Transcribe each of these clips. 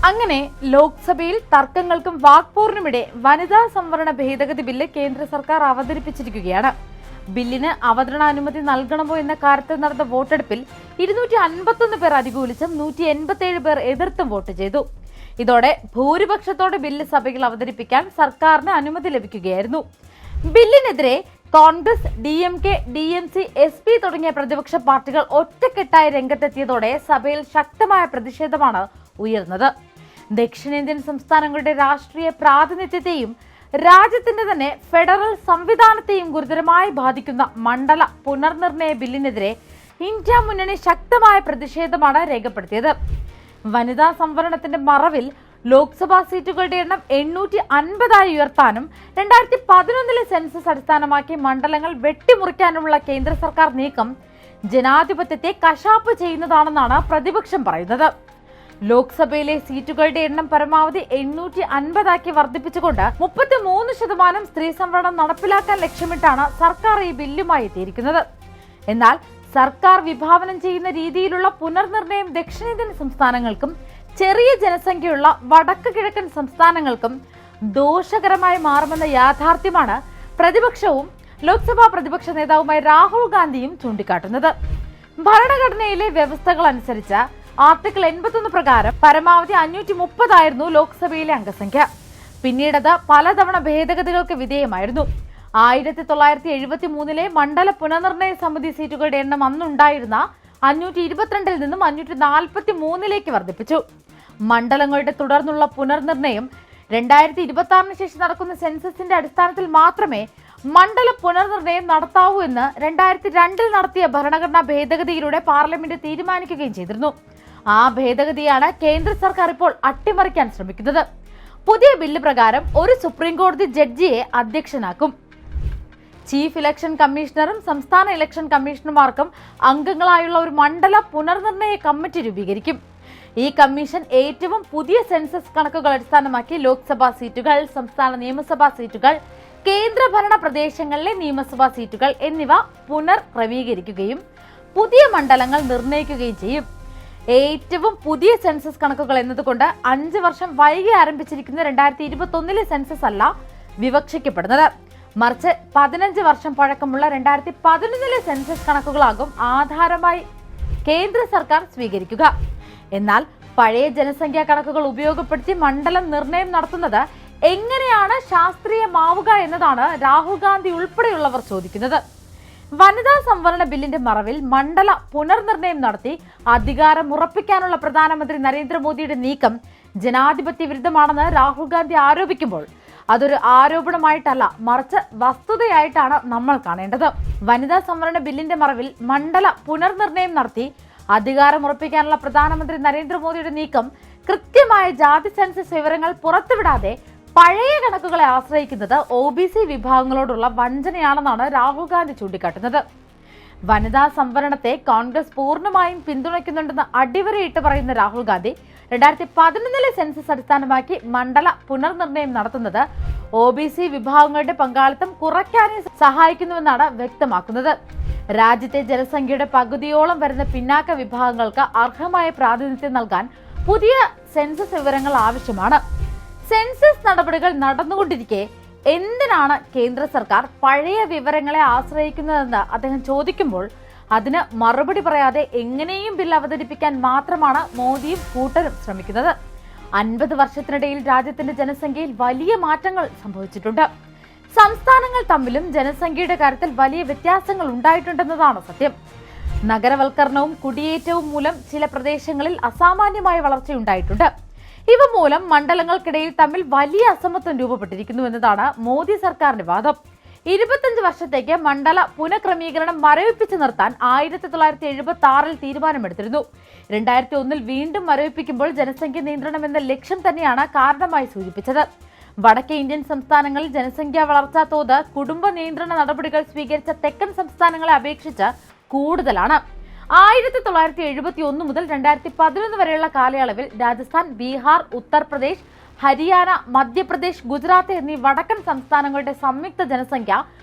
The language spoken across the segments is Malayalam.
അങ്ങനെ ലോക്സഭയിൽ തർക്കങ്ങൾക്കും വാക്പോറിനുമിടെ വനിതാ സംവരണ ഭേദഗതി ബില്ല് കേന്ദ്ര സർക്കാർ അവതരിപ്പിച്ചിരിക്കുകയാണ്. ബില്ലിന് അവതരണാനുമതി നൽകണമോ എന്ന കാര്യത്തിൽ നടന്ന വോട്ടെടുപ്പിൽ 251 പേർ അനുകൂലിച്ചും 187 പേർ എതിർത്തും വോട്ട് ചെയ്തു. ഇതോടെ ഭൂരിപക്ഷത്തോടെ ബില്ല് സഭയിൽ അവതരിപ്പിക്കാൻ സർക്കാരിന് അനുമതി ലഭിക്കുകയായിരുന്നു. ബില്ലിനെതിരെ കോൺഗ്രസ്, DMK, DMC, SP തുടങ്ങിയ പ്രതിപക്ഷ പാർട്ടികൾ ഒറ്റക്കെട്ടായി രംഗത്തെത്തിയതോടെ സഭയിൽ ശക്തമായ പ്രതിഷേധമാണ് ഉയർന്നത്. ദക്ഷിണേന്ത്യൻ സംസ്ഥാനങ്ങളുടെ രാഷ്ട്രീയ പ്രാതിനിധ്യത്തെയും രാജ്യത്തിന്റെ തന്നെ ഫെഡറൽ സംവിധാനത്തെയും ഗുരുതരമായി ബാധിക്കുന്ന മണ്ഡല പുനർനിർണയ ബില്ലിനെതിരെ ഇന്ത്യ മുന്നണി ശക്തമായ പ്രതിഷേധമാണ് രേഖപ്പെടുത്തിയത്. വനിതാ സംവരണത്തിന്റെ മറവിൽ ലോക്സഭാ സീറ്റുകളുടെ എണ്ണം 850 ഉയർത്താനും 2011 സെൻസസ് അടിസ്ഥാനമാക്കി മണ്ഡലങ്ങൾ വെട്ടിമുറിക്കാനുമുള്ള കേന്ദ്ര സർക്കാർ നീക്കം ജനാധിപത്യത്തെ കശാപ്പ് ചെയ്യുന്നതാണെന്നാണ് പ്രതിപക്ഷം പറയുന്നത്. ലോക്സഭയിലെ സീറ്റുകളുടെ എണ്ണം പരമാവധി 850 വർദ്ധിപ്പിച്ചുകൊണ്ട് 33% സ്ത്രീ സംവരണം നടപ്പിലാക്കാൻ ലക്ഷ്യമിട്ടാണ് സർക്കാർ ഈ ബില്ലുമായി എത്തിയിരിക്കുന്നത്. എന്നാൽ സർക്കാർ വിഭാവനം ചെയ്യുന്ന രീതിയിലുള്ള പുനർനിർണയം ദക്ഷിണേന്ത്യൻ സംസ്ഥാനങ്ങൾക്കും ചെറിയ ജനസംഖ്യയുള്ള വടക്ക് കിഴക്കൻ സംസ്ഥാനങ്ങൾക്കും ദോഷകരമായി മാറുമെന്ന യാഥാർത്ഥ്യമാണ് പ്രതിപക്ഷവും ലോക്സഭാ പ്രതിപക്ഷ നേതാവുമായ രാഹുൽ ഗാന്ധിയും ചൂണ്ടിക്കാട്ടുന്നത്. ഭരണഘടനയിലെ വ്യവസ്ഥകൾ അനുസരിച്ച് ആർട്ടിക്കിൾ 81 പ്രകാരം പരമാവധി 530 ആയിരുന്നു ലോക്സഭയിലെ അംഗസംഖ്യ. പിന്നീടത് പലതവണ ഭേദഗതികൾക്ക് വിധേയമായിരുന്നു. 1973 മണ്ഡല പുനർനിർണയ സമിതി സീറ്റുകളുടെ എണ്ണം അന്നുണ്ടായിരുന്ന 522 നിന്നും 543 വർദ്ധിപ്പിച്ചു. മണ്ഡലങ്ങളുടെ തുടർന്നുള്ള പുനർനിർണയം 2026 ശേഷം നടക്കുന്ന സെൻസസിന്റെ അടിസ്ഥാനത്തിൽ മാത്രമേ മണ്ഡല പുനർനിർണയം നടത്താവൂ എന്ന് 2002 നടത്തിയ ഭരണഘടനാ ഭേദഗതിയിലൂടെ പാർലമെന്റ് തീരുമാനിക്കുകയും ചെയ്തിരുന്നു. ആ ഭേദഗതിയാണ് കേന്ദ്ര സർക്കാർ ഇപ്പോൾ അട്ടിമറിക്കാൻ ശ്രമിക്കുന്നത്. പുതിയ ബില്ല് പ്രകാരം ഒരു സുപ്രീം കോടതി ജഡ്ജിയെ അധ്യക്ഷനാക്കും. ചീഫ് ഇലക്ഷൻ കമ്മീഷണറും സംസ്ഥാന ഇലക്ഷൻ കമ്മീഷണർമാർക്കും അംഗങ്ങളായുള്ള ഒരു മണ്ഡല പുനർനിർണയ കമ്മിറ്റി രൂപീകരിക്കും. ഈ കമ്മീഷൻ ഏറ്റവും പുതിയ സെൻസസ് കണക്കുകൾ അടിസ്ഥാനമാക്കി ലോക്സഭാ സീറ്റുകൾ, സംസ്ഥാന നിയമസഭാ സീറ്റുകൾ, കേന്ദ്രഭരണ പ്രദേശങ്ങളിലെ നിയമസഭാ സീറ്റുകൾ എന്നിവ പുനർക്രമീകരിക്കുകയും പുതിയ മണ്ഡലങ്ങൾ നിർണ്ണയിക്കുകയും ചെയ്യും. ഏറ്റവും പുതിയ സെൻസസ് കണക്കുകൾ എന്നതുകൊണ്ട് 5 വർഷം വൈകി ആരംഭിച്ചിരിക്കുന്ന 2021 സെൻസസ് അല്ല വിവക്ഷിക്കപ്പെടുന്നത്. മറിച്ച് 15 വർഷം പഴക്കമുള്ള 2011 സെൻസസ് കണക്കുകളാകും ആധാരമായി കേന്ദ്ര സർക്കാർ സ്വീകരിക്കുക. എന്നാൽ പഴയ ജനസംഖ്യാ കണക്കുകൾ ഉപയോഗപ്പെടുത്തി മണ്ഡലം നിർണയം നടത്തുന്നത് എങ്ങനെയാണ് ശാസ്ത്രീയമാവുക എന്നതാണ് രാഹുൽ ഗാന്ധി ഉൾപ്പെടെയുള്ളവർ ചോദിക്കുന്നത്. വനിതാ സംവരണ ബില്ലിന്റെ മറവിൽ മണ്ഡല പുനർനിർണയം നടത്തി അധികാരം ഉറപ്പിക്കാനുള്ള പ്രധാനമന്ത്രി നരേന്ദ്രമോദിയുടെ നീക്കം ജനാധിപത്യ വിരുദ്ധമാണെന്ന് രാഹുൽ ഗാന്ധി ആരോപിക്കുമ്പോൾ അതൊരു ആരോപണമായിട്ടല്ല, മറിച്ച് വസ്തുതയായിട്ടാണ് നമ്മൾ കാണേണ്ടത്. വനിതാ സംവരണ ബില്ലിന്റെ മറവിൽ മണ്ഡല പുനർനിർണയം നടത്തി അധികാരം ഉറപ്പിക്കാനുള്ള പ്രധാനമന്ത്രി നരേന്ദ്രമോദിയുടെ നീക്കം കൃത്യമായ ജാതി സെൻസസ് വിവരങ്ങൾ പുറത്തുവിടാതെ പഴയ കണക്കുകളെ ആശ്രയിക്കുന്നത് OBC വിഭാഗങ്ങളോടുള്ള വഞ്ചനയാണെന്നാണ് രാഹുൽ ഗാന്ധി ചൂണ്ടിക്കാട്ടുന്നത്. വനിതാ സംവരണത്തെ കോൺഗ്രസ് പൂർണ്ണമായും പിന്തുണയ്ക്കുന്നുണ്ടെന്ന് അടിവരയിട്ട് പറയുന്ന രാഹുൽ ഗാന്ധി 2011 സെൻസസ് അടിസ്ഥാനമാക്കി മണ്ഡല പുനർനിർണയം നടത്തുന്നത് OBC വിഭാഗങ്ങളുടെ പങ്കാളിത്തം കുറയ്ക്കാനേ സഹായിക്കുന്നുവെന്നാണ് വ്യക്തമാക്കുന്നത്. രാജ്യത്തെ ജനസംഖ്യയുടെ പകുതിയോളം വരുന്ന പിന്നാക്ക വിഭാഗങ്ങൾക്ക് അർഹമായ പ്രാതിനിധ്യം നൽകാൻ പുതിയ സെൻസസ് വിവരങ്ങൾ ആവശ്യമാണ്. സെൻസസ് നടപടികൾ നടന്നുകൊണ്ടിരിക്കെ എന്തിനാണ് കേന്ദ്ര സർക്കാർ പഴയ വിവരങ്ങളെ ആശ്രയിക്കുന്നതെന്ന് അദ്ദേഹം ചോദിക്കുമ്പോൾ അതിന് മറുപടി പറയാതെ എങ്ങനെയും ബിൽ അവതരിപ്പിക്കാൻ മാത്രമാണ് മോദിയും കൂട്ടരും ശ്രമിക്കുന്നത്. 50 വർഷത്തിനിടയിൽ രാജ്യത്തിന്റെ ജനസംഖ്യയിൽ വലിയ മാറ്റങ്ങൾ സംഭവിച്ചിട്ടുണ്ട്. സംസ്ഥാനങ്ങൾ തമ്മിലും ജനസംഖ്യയുടെ കാര്യത്തിൽ വലിയ വ്യത്യാസങ്ങൾ ഉണ്ടായിട്ടുണ്ടെന്നതാണ് സത്യം. നഗരവൽക്കരണവും കുടിയേറ്റവും മൂലം ചില പ്രദേശങ്ങളിൽ അസാമാന്യമായ വളർച്ചയുണ്ടായിട്ടുണ്ട്. ഇവ മൂലം മണ്ഡലങ്ങൾക്കിടയിൽ തമ്മിൽ വലിയ അസമത്വം രൂപപ്പെട്ടിരിക്കുന്നു എന്നതാണ് മോദി സർക്കാരിന്റെ വാദം. 25 വർഷത്തേക്ക് മണ്ഡല പുനഃക്രമീകരണം മരവിപ്പിച്ചു നിർത്താൻ 1976 തീരുമാനമെടുത്തിരുന്നു. 2001 വീണ്ടും മരവിപ്പിക്കുമ്പോൾ ജനസംഖ്യ നിയന്ത്രണം എന്ന ലക്ഷ്യം തന്നെയാണ് കാരണമായി സൂചിപ്പിച്ചത്. വടക്കേ ഇന്ത്യൻ സംസ്ഥാനങ്ങളിൽ ജനസംഖ്യാ വളർച്ചാ തോത് കുടുംബ നിയന്ത്രണ നടപടികൾ സ്വീകരിച്ച തെക്കൻ സംസ്ഥാനങ്ങളെ അപേക്ഷിച്ച് കൂടുതലാണ്. 1971 മുതൽ 2011 വരെയുള്ള കാലയളവിൽ രാജസ്ഥാൻ, ബീഹാർ, ഉത്തർപ്രദേശ്, ഹരിയാന, മധ്യപ്രദേശ്, ഗുജറാത്ത് എന്നീ വടക്കൻ സംസ്ഥാനങ്ങളുടെ സംയുക്ത ജനസംഖ്യ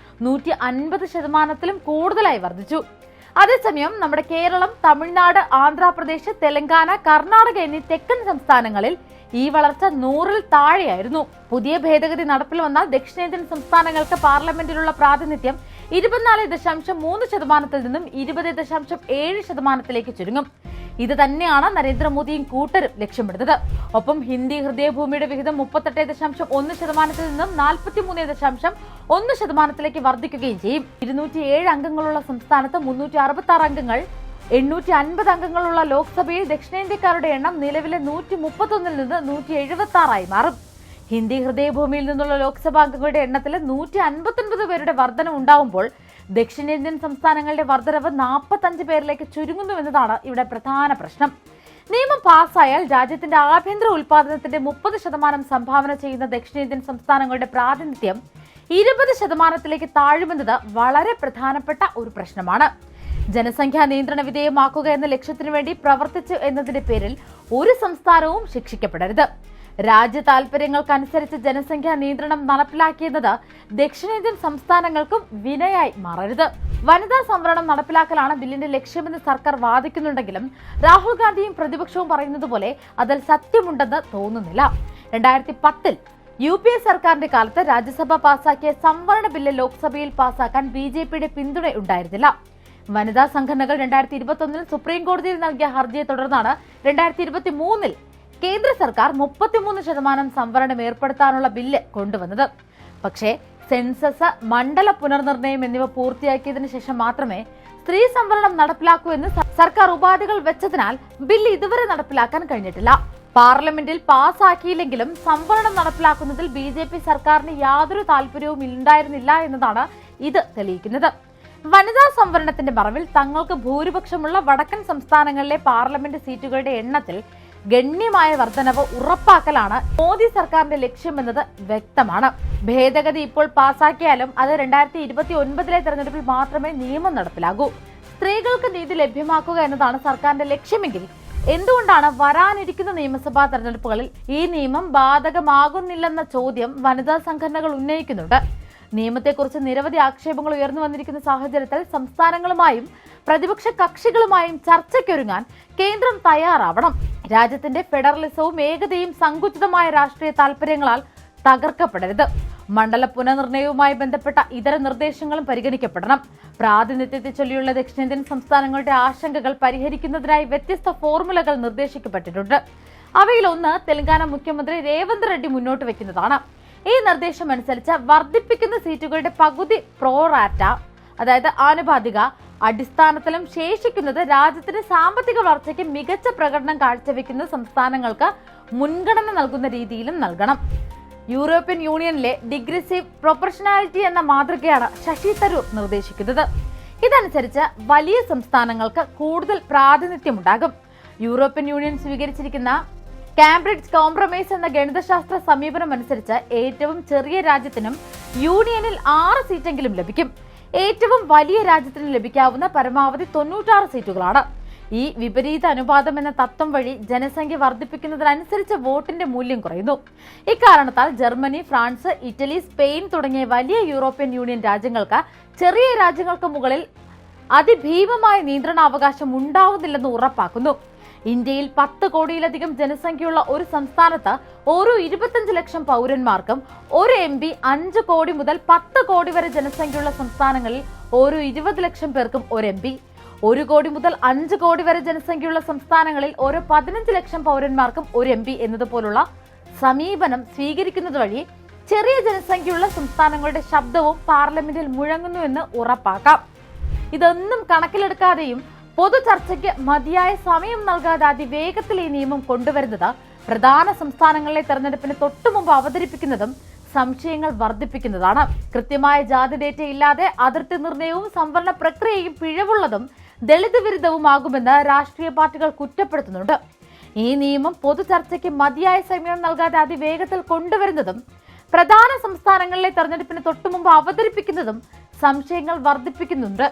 150% കൂടുതലായി വർദ്ധിച്ചു. അതേസമയം നമ്മുടെ കേരളം, തമിഴ്നാട്, ആന്ധ്രാപ്രദേശ്, തെലങ്കാന, കർണാടക എന്നീ തെക്കൻ സംസ്ഥാനങ്ങളിൽ ഈ വളർച്ച 100-ൽ താഴെയായിരുന്നു. പുതിയ ഭേദഗതി നടപ്പിൽ വന്നാൽ ദക്ഷിണേന്ത്യൻ സംസ്ഥാനങ്ങൾക്ക് പാർലമെന്റിലുള്ള പ്രാതിനിധ്യം 24.3% നിന്നും 20.7% ചുരുങ്ങും. ഇത് തന്നെയാണ് നരേന്ദ്രമോദിയും കൂട്ടരും ലക്ഷ്യമിടുന്നത്. ഒപ്പം ഹിന്ദി ഹൃദയഭൂമിയുടെ വിഹിതം 38.1% നിന്നും 43.1% വർദ്ധിക്കുകയും ചെയ്യും. 207 അംഗങ്ങളുള്ള സംസ്ഥാനത്ത് 366 അംഗങ്ങൾ, 850 അംഗങ്ങളുള്ള ലോക്സഭയിൽ ദക്ഷിണേന്ത്യക്കാരുടെ എണ്ണം നിലവിലെ 131-ൽ നിന്ന് 176 മാറും. ഹിന്ദി ഹൃദയഭൂമിയിൽ നിന്നുള്ള ലോക്സഭാ അംഗങ്ങളുടെ എണ്ണത്തിൽ 159 പേരുടെ വർധന ഉണ്ടാവുമ്പോൾ ദക്ഷിണേന്ത്യൻ സംസ്ഥാനങ്ങളുടെ വർധനവ് 45 പേരിലേക്ക് ചുരുങ്ങുന്നുവെന്നതാണ് ഇവിടെ പ്രധാന പ്രശ്നം. നിയമം പാസ്സായാൽ രാജ്യത്തിന്റെ ആഭ്യന്തര ഉൽപാദനത്തിന്റെ 30% സംഭാവന ചെയ്യുന്ന ദക്ഷിണേന്ത്യൻ സംസ്ഥാനങ്ങളുടെ പ്രാതിനിധ്യം 20%-ലേക്ക് താഴുമെന്നത് വളരെ പ്രധാനപ്പെട്ട ഒരു പ്രശ്നമാണ്. ജനസംഖ്യാ നിയന്ത്രണ വിധേയമാക്കുക എന്ന ലക്ഷ്യത്തിനു വേണ്ടി പ്രവർത്തിച്ചു എന്നതിന്റെ പേരിൽ ഒരു സംസ്ഥാനവും ശിക്ഷിക്കപ്പെടരുത്. രാജ്യ താൽപര്യങ്ങൾക്കനുസരിച്ച് ജനസംഖ്യാ നിയന്ത്രണം നടപ്പിലാക്കിയെന്നത് ദക്ഷിണേന്ത്യൻ സംസ്ഥാനങ്ങൾക്കും വിനയായി മാറരുത്. വനിതാ സംവരണം നടപ്പിലാക്കലാണ് ബില്ലിന്റെ ലക്ഷ്യമെന്ന് സർക്കാർ വാദിക്കുന്നുണ്ടെങ്കിലും രാഹുൽ ഗാന്ധിയും പ്രതിപക്ഷവും പറയുന്നത് പോലെ അതിൽ സത്യമുണ്ടെന്ന് തോന്നുന്നില്ല. 2010-ൽ UPA സർക്കാരിന്റെ കാലത്ത് രാജ്യസഭ പാസാക്കിയ സംവരണ ബില്ല് ലോക്സഭയിൽ പാസാക്കാൻ BJPയുടെ പിന്തുണ ഉണ്ടായിരുന്നില്ല. വനിതാ സംഘടനകൾ 2021-ൽ സുപ്രീം കോടതിയിൽ നൽകിയ ഹർജിയെ തുടർന്നാണ് 2023-ൽ കേന്ദ്ര സർക്കാർ 33% സംവരണം ഏർപ്പെടുത്താനുള്ള ബില്ല് കൊണ്ടുവന്നത്. പക്ഷേ സെൻസസ്, മണ്ഡല പുനർനിർണയം എന്നിവ പൂർത്തിയാക്കിയതിനു ശേഷം മാത്രമേ സ്ത്രീ സംവരണം നടപ്പിലാക്കൂ എന്ന് സർക്കാർ ഉപാധികൾ വെച്ചതിനാൽ ബില്ല് ഇതുവരെ നടപ്പിലാക്കാൻ കഴിഞ്ഞിട്ടില്ല. പാർലമെന്റിൽ പാസാക്കിയില്ലെങ്കിലും സംവരണം നടപ്പിലാക്കുന്നതിൽ BJP സർക്കാരിന് യാതൊരു താല്പര്യവും ഉണ്ടായിരുന്നില്ല എന്നതാണ് ഇത് തെളിയിക്കുന്നത്. വനിതാ സംവരണത്തിന്റെ മറവിൽ തങ്ങൾക്ക് ഭൂരിപക്ഷമുള്ള വടക്കൻ സംസ്ഥാനങ്ങളിലെ പാർലമെന്റ് സീറ്റുകളുടെ എണ്ണത്തിൽ ഗണ്യമായ വർധനവ് ഉറപ്പാക്കലാണ് മോദി സർക്കാരിന്റെ ലക്ഷ്യമെന്നത് വ്യക്തമാണ്. ഭേദഗതി ഇപ്പോൾ പാസാക്കിയാലും അത് 2029-ലെ തെരഞ്ഞെടുപ്പിൽ മാത്രമേ നിയമം നടപ്പിലാകൂ. സ്ത്രീകൾക്ക് നീതി ലഭ്യമാക്കുക എന്നതാണ് സർക്കാരിന്റെ ലക്ഷ്യമെങ്കിൽ എന്തുകൊണ്ടാണ് വരാനിരിക്കുന്ന നിയമസഭാ തെരഞ്ഞെടുപ്പുകളിൽ ഈ നിയമം ബാധകമാകുന്നില്ലെന്ന ചോദ്യം വനിതാ സംഘടനകൾ ഉന്നയിക്കുന്നുണ്ട്. നിയമത്തെക്കുറിച്ച് നിരവധി ആക്ഷേപങ്ങൾ ഉയർന്നു വന്നിരിക്കുന്ന സാഹചര്യത്തിൽ സംസ്ഥാനങ്ങളുമായും പ്രതിപക്ഷ കക്ഷികളുമായും ചർച്ചയ്ക്കൊരുങ്ങാൻ കേന്ദ്രം തയ്യാറാവണം. രാജ്യത്തിന്റെ ഫെഡറലിസവും ഏകതയും സങ്കുചിതമായ രാഷ്ട്രീയ താൽപര്യങ്ങളാൽ തകർക്കപ്പെടരുത്. മണ്ഡല പുനർനിർണയവുമായി ബന്ധപ്പെട്ട ഇതര നിർദ്ദേശങ്ങളും പരിഗണിക്കപ്പെടണം. പ്രാതിനിധ്യത്തെ ചൊല്ലിയുള്ള ദക്ഷിണേന്ത്യൻ സംസ്ഥാനങ്ങളുടെ ആശങ്കകൾ പരിഹരിക്കുന്നതിനായി വ്യത്യസ്ത ഫോർമുലകൾ നിർദ്ദേശിക്കപ്പെട്ടിട്ടുണ്ട്. അവയിലൊന്ന് തെലങ്കാന മുഖ്യമന്ത്രി രേവന്ത് റെഡ്ഡി മുന്നോട്ട് വയ്ക്കുന്നതാണ്. ഈ നിർദ്ദേശം അനുസരിച്ച് വർദ്ധിപ്പിക്കുന്ന സീറ്റുകളുടെ പകുതി പ്രോറാറ്റ, അതായത് ആനുപാതിക അടിസ്ഥാനത്തിലും ശേഷിക്കുന്നത് രാജ്യത്തിന്റെ സാമ്പത്തിക വളർച്ചയ്ക്ക് മികച്ച പ്രകടനം കാഴ്ചവെക്കുന്ന സംസ്ഥാനങ്ങൾക്ക് മുൻഗണന നൽകുന്ന രീതിയിലും നൽകണം. യൂറോപ്യൻ യൂണിയനിലെ ഡിഗ്രസീവ് പ്രൊപ്പർഷനാലിറ്റി എന്ന മാതൃകയാണ് ശശി തരൂർ നിർദ്ദേശിക്കുന്നത്. ഇതനുസരിച്ച് വലിയ സംസ്ഥാനങ്ങൾക്ക് കൂടുതൽ പ്രാതിനിധ്യമുണ്ടാകും. യൂറോപ്യൻ യൂണിയൻ സ്വീകരിച്ചിരിക്കുന്ന കാംബ്രിഡ്ജ് കോംപ്രമൈസ് എന്ന ഗണിതശാസ്ത്ര സമീപനം അനുസരിച്ച് ഏറ്റവും ചെറിയ രാജ്യത്തിനും യൂണിയനിൽ 6 സീറ്റെങ്കിലും ലഭിക്കും. ഏറ്റവും വലിയ രാജ്യത്തിന് ലഭിക്കാവുന്ന പരമാവധി 96 സീറ്റുകളാണ്. ഈ വിപരീത അനുപാതം എന്ന തത്വം വഴി ജനസംഖ്യ വർദ്ധിപ്പിക്കുന്നതിനനുസരിച്ച് വോട്ടിന്റെ മൂല്യം കുറയുന്നു. ഇക്കാരണത്താൽ ജർമ്മനി, ഫ്രാൻസ്, ഇറ്റലി, സ്പെയിൻ തുടങ്ങിയ വലിയ യൂറോപ്യൻ യൂണിയൻ രാജ്യങ്ങൾക്ക് ചെറിയ രാജ്യങ്ങൾക്ക് മുകളിൽ അതിഭീമമായ നിയന്ത്രണാവകാശം ഉണ്ടാവുന്നില്ലെന്ന് ഉറപ്പാക്കുന്നു. ഇന്ത്യയിൽ 10 കോടിയിലധികം ജനസംഖ്യയുള്ള ഒരു സംസ്ഥാനത്ത് ഓരോ 25 ലക്ഷം പൗരന്മാർക്കും ഒരു MP, 5 കോടി മുതൽ 10 കോടി വരെ ജനസംഖ്യയുള്ള സംസ്ഥാനങ്ങളിൽ ഓരോ 20 ലക്ഷം പേർക്കും ഒരു MP, 1 കോടി മുതൽ 5 കോടി വരെ ജനസംഖ്യയുള്ള സംസ്ഥാനങ്ങളിൽ ഓരോ 15 ലക്ഷം പൗരന്മാർക്കും ഒരു MP എന്നതുപോലുള്ള സമീപനം സ്വീകരിക്കുന്നത് വഴി ചെറിയ ജനസംഖ്യയുള്ള സംസ്ഥാനങ്ങളുടെ ശബ്ദവും പാർലമെന്റിൽ മുഴങ്ങുന്നുവെന്ന് ഉറപ്പാക്കാം. ഇതൊന്നും കണക്കിലെടുക്കാതെയും പൊതു ചർച്ചയ്ക്ക് മതിയായ സമയം നൽകാതെ അതിവേഗത്തിൽ ഈ നിയമം കൊണ്ടുവരുന്നത് പ്രധാന സംസ്ഥാനങ്ങളിലെ തെരഞ്ഞെടുപ്പിന് തൊട്ടുമുമ്പ് അവതരിപ്പിക്കുന്നതും സംശയങ്ങൾ വർദ്ധിപ്പിക്കുന്നതാണ്. കൃത്യമായ ജാതി ഡേറ്റ ഇല്ലാതെ അതിർത്തി നിർണയവും സംവരണ പ്രക്രിയയും പിഴവുള്ളതും ദളിത് വിരുദ്ധവുമാകുമെന്ന് രാഷ്ട്രീയ പാർട്ടികൾ കുറ്റപ്പെടുത്തുന്നുണ്ട്. ഈ നിയമം പൊതു ചർച്ചയ്ക്ക് മതിയായ സമയം നൽകാതെ അതിവേഗത്തിൽ കൊണ്ടുവരുന്നതും പ്രധാന സംസ്ഥാനങ്ങളിലെ തെരഞ്ഞെടുപ്പിന് തൊട്ടുമുമ്പ് അവതരിപ്പിക്കുന്നതും സംശയങ്ങൾ വർദ്ധിപ്പിക്കുന്നുണ്ട്.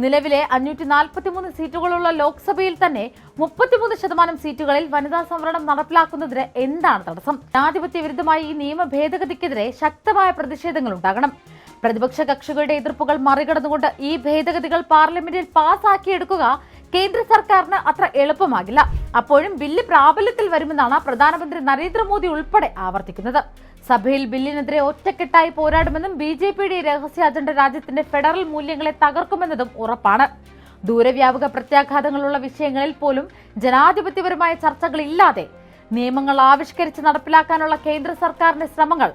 നിലവിലെ 543 സീറ്റുകളുള്ള ലോക്സഭയിൽ തന്നെ 33% സീറ്റുകളിൽ വനിതാ സംവരണം നടപ്പിലാക്കുന്നതിന് എന്താണ് തടസ്സം? ജനാധിപത്യ വിരുദ്ധമായ ഈ നിയമ ഭേദഗതിക്കെതിരെ ശക്തമായ പ്രതിഷേധങ്ങൾ ഉണ്ടാകണം. പ്രതിപക്ഷ കക്ഷികളുടെ എതിർപ്പുകൾ മറികടന്നുകൊണ്ട് ഈ ഭേദഗതികൾ പാർലമെന്റിൽ പാസാക്കിയെടുക്കുക കേന്ദ്ര സർക്കാരിന് അത്ര എളുപ്പമാകില്ല. അപ്പോഴും ബില്ല് പ്രാബല്യത്തിൽ വരുമെന്നാണ് പ്രധാനമന്ത്രി നരേന്ദ്രമോദി ഉൾപ്പെടെ ആവർത്തിക്കുന്നത്. സഭയിൽ ബില്ലിനെതിരെ ഒറ്റക്കെട്ടായി പോരാടുമെന്നും BJPയുടെ രഹസ്യ അജണ്ട രാജ്യത്തിന്റെ ഫെഡറൽ മൂല്യങ്ങളെ തകർക്കുമെന്നതും ഉറപ്പാണ്. ദൂരവ്യാപക പ്രത്യാഘാതങ്ങളുള്ള വിഷയങ്ങളിൽ പോലും ജനാധിപത്യപരമായ ചർച്ചകളില്ലാതെ നിയമങ്ങൾ ആവിഷ്കരിച്ച് നടപ്പിലാക്കാനുള്ള കേന്ദ്ര സർക്കാരിന്റെ ശ്രമങ്ങൾ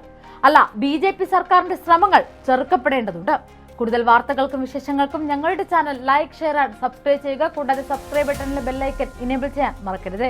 BJP സർക്കാരിന്റെ ശ്രമങ്ങൾ ചെറുക്കപ്പെടേണ്ടതുണ്ട്. കൂടുതൽ വാർത്തകൾക്കും വിശേഷങ്ങൾക്കും ഞങ്ങളുടെ channel like, share and subscribe ചെയ്യുക. കൂടാതെ സബ്സ്ക്രൈബ് ബട്ടണിലെ ബെല്ലൈക്കൻ ഇനേബിൾ ചെയ്യാൻ മറക്കരുത്.